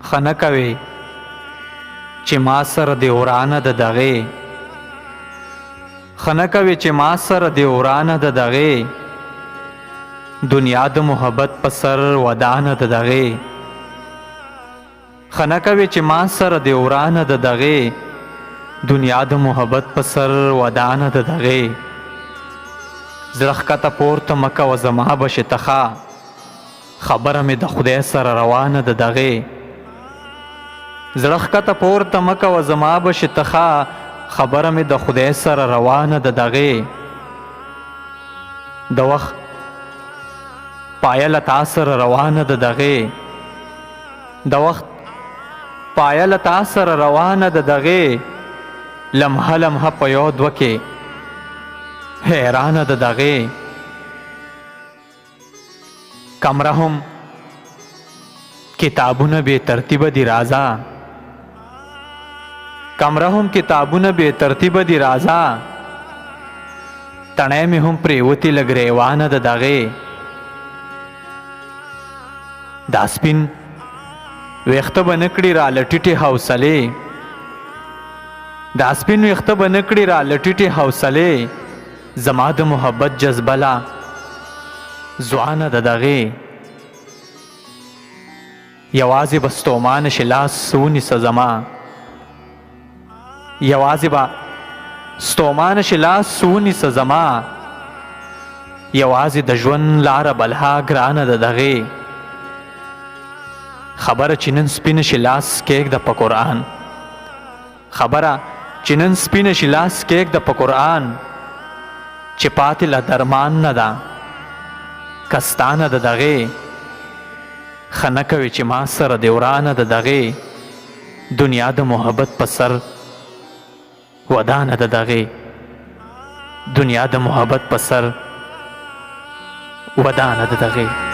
خنه کوي چې ما سره د ورانه د دغې خنه کوي چې ما سره د ورانه د دغې دنیا د محبت په سر ودانه د دغې خنه کوي چې ما سره د ورانه د دغې دنیا د محبت په سر ودانه د دغې زړه ښکته پورته مه کوه زما به شتخا خبره مې د خدای سره روانه د دغې زړه ښکته پورته مه کوه زما به شتخا خبره مې د خدای سره روانه د دغې د وخت پایله تا سره روانه د دغې د وخت پایله تا سره روانه د دغې لمحه لمحه په یو دوه کې حیرانه د دغې کمره هم کتابونه بې ترتیبه دي راځه کمره هم کتابونه بې ترتیبه دي راځه تڼۍ مې هم پرېوتې لږ ریوانه د دغې دا سپین ویښته به نه کړي را لټیټې حوصلې دا سپین ویښته به نه کړي را لټیټې حوصلې زما د محبت جذبه لا ځوانه د دغې یوازې به ستومانه شي لاس ونیسه زما یوازې به ستومانه شي لاس ونیسه زما یوازې د ژوند لاره بلها ګرانه د دغې خبره چې نن سپینه شي لاس کېږده په قرآن خبره چې نن سپینه شي لاس کېږده په قرآن چې پاتې له درمان نه ده کستانه د دغې خنه کوي چې ما سره د ورانه د دغې دنیا د محبت په سر ودانه د دغې دنیا د محبت په سر ودانه د دغې